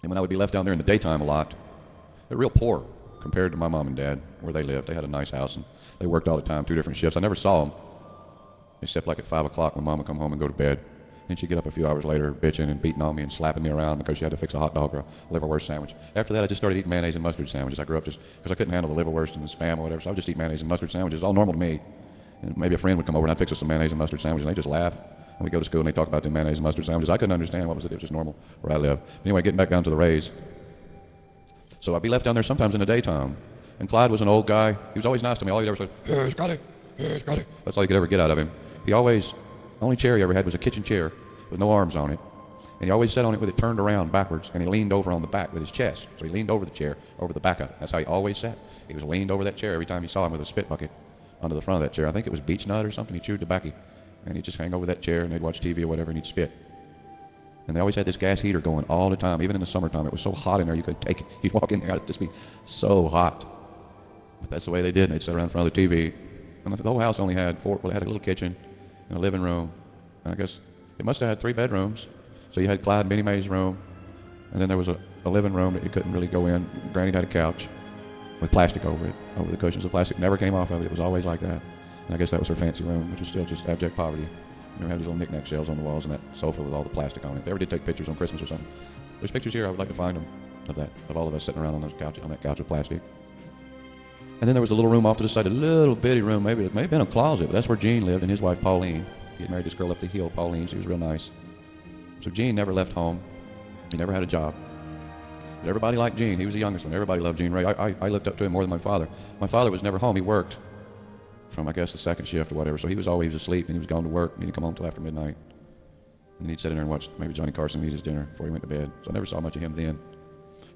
And when I would be left down there in the daytime a lot, they're real poor compared to my mom and dad, where they lived. They had a nice house, and they worked all the time, 2 different shifts. I never saw them, except like at 5 o'clock when Mom would come home and go to bed. Then she'd get up a few hours later bitching and beating on me and slapping me around because she had to fix a hot dog or a liverwurst sandwich. After that, I just started eating mayonnaise and mustard sandwiches. I grew up just because I couldn't handle the liverwurst and the Spam or whatever, so I would just eat mayonnaise and mustard sandwiches. All normal to me. And maybe a friend would come over and I'd fix us some mayonnaise and mustard sandwiches, and they'd just laugh. And we'd go to school and they'd talk about the mayonnaise and mustard sandwiches. I couldn't understand what was it. It was just normal where I lived. But anyway, getting back down to the Rays. So I'd be left down there sometimes in the daytime. And Clyde was an old guy. He was always nice to me. All he'd ever say, "Hey, Scotty, hey, Scotty." That's all you could ever get out of him. He always, the only chair he ever had was a kitchen chair with no arms on it. And he always sat on it with it turned around backwards, and he leaned over on the back with his chest. So he leaned over the chair, over the back of it. That's how he always sat. He was leaned over that chair every time you saw him with a spit bucket onto the front of that chair. I think it was beech nut or something. He chewed tobacco. And he'd just hang over that chair, and they'd watch TV or whatever, and he'd spit. And they always had this gas heater going all the time, even in the summertime. It was so hot in there you couldn't take it. You'd walk in there, it'd just be so hot. But that's the way they did. They'd sit around in front of the TV. And the whole house only had it had a little kitchen and a living room. And I guess it must have had 3 bedrooms. So you had Clyde and Benny Mae's room, and then there was a living room that you couldn't really go in. Granny had a couch with plastic over it, over the cushions. The plastic never came off of it. It was always like that. And I guess that was her fancy room, which was still just abject poverty. You know, had these little knick-knack shelves on the walls and that sofa with all the plastic on it. If they ever did take pictures on Christmas or something, there's pictures here. I would like to find them of that, of all of us sitting around on that couch with plastic. And then there was a little room off to the side, a little bitty room. Maybe it may have been a closet, but that's where Gene lived and his wife Pauline. He had married this girl up the hill, Pauline. She was real nice. So Gene never left home. He never had a job. But everybody liked Gene. He was the youngest one. Everybody loved Gene Ray. I looked up to him more than my father. My father was never home. He worked from, I guess, the second shift or whatever. So he was always asleep, and he was gone to work, and he'd come home until after midnight. And then he'd sit in there and watch maybe Johnny Carson eat his dinner before he went to bed. So I never saw much of him then.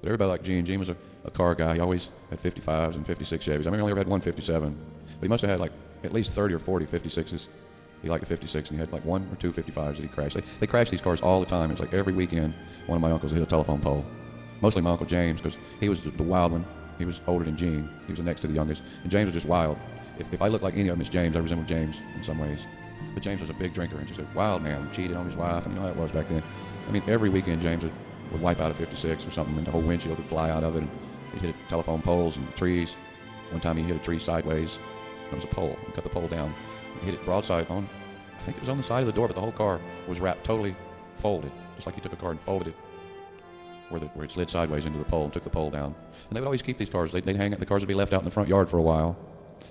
But everybody liked Gene. Gene was a car guy. He always had 55s and 56 Chevys. I mean, he only ever had one 57. But he must have had like at least 30 or 40 56s. He liked a 56, and he had like 1 or 2 55s that he crashed. They crashed these cars all the time. It was like every weekend one of my uncles hit a telephone pole. Mostly my Uncle James, because he was the wild one. He was older than Gene. He was the next to the youngest. And James was just wild. If I looked like any of them as James, I resembled James in some ways. But James was a big drinker and just a wild man. He cheated on his wife, and you know how it was back then. I mean, every weekend James would wipe out a 56 or something, and the whole windshield would fly out of it, and he'd hit telephone poles and trees. One time he hit a tree sideways. It was a pole. He cut the pole down. He hit it broadside on, I think it was on the side of the door, but the whole car was wrapped totally folded, just like he took a car and folded it where it slid sideways into the pole and took the pole down. And they would always keep these cars. They'd hang out. The cars would be left out in the front yard for a while.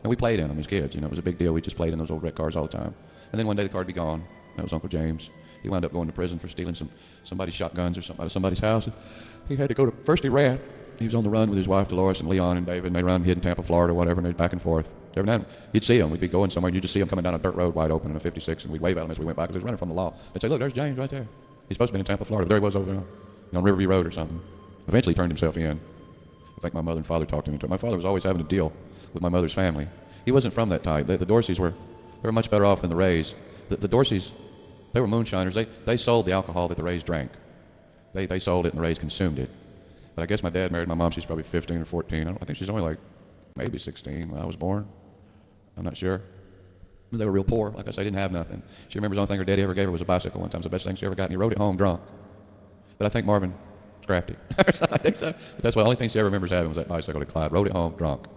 And we played in them as kids. You know, it was a big deal. We just played in those old red cars all the time. And then one day the car would be gone. That was Uncle James. He wound up going to prison for stealing somebody's shotguns or something out of somebody's house. And he had to go to, first he ran. He was on the run with his wife Dolores and Leon and David, and they'd run, hid in Tampa, Florida, or whatever, and they'd back and forth. Every now and then, you'd see them. We'd be going somewhere, and you'd just see them coming down a dirt road wide open in a 56, and we'd wave at them as we went by because he was running from the law. They'd say, "Look, there's James right there. He's supposed to be in Tampa, Florida. But there he was over there, on Riverview Road or something." Eventually he turned himself in. I think my mother and father talked him into it. My father was always having a deal with my mother's family. He wasn't from that type. The Dorseys were much better off than the Rays. The Dorseys, they were moonshiners. They sold the alcohol that the Rays drank. They sold it and the Rays consumed it. But I guess my dad married my mom. She's probably 15 or 14. I think she's only like maybe 16 when I was born. I'm not sure. They were real poor. Like I said, they didn't have nothing. She remembers the only thing her daddy ever gave her was a bicycle one time. It was the best thing she ever got, and he rode it home drunk. But I think Marvin scrapped it. I think so. But that's the only thing she ever remembers having was that bicycle that Clyde rode it home drunk.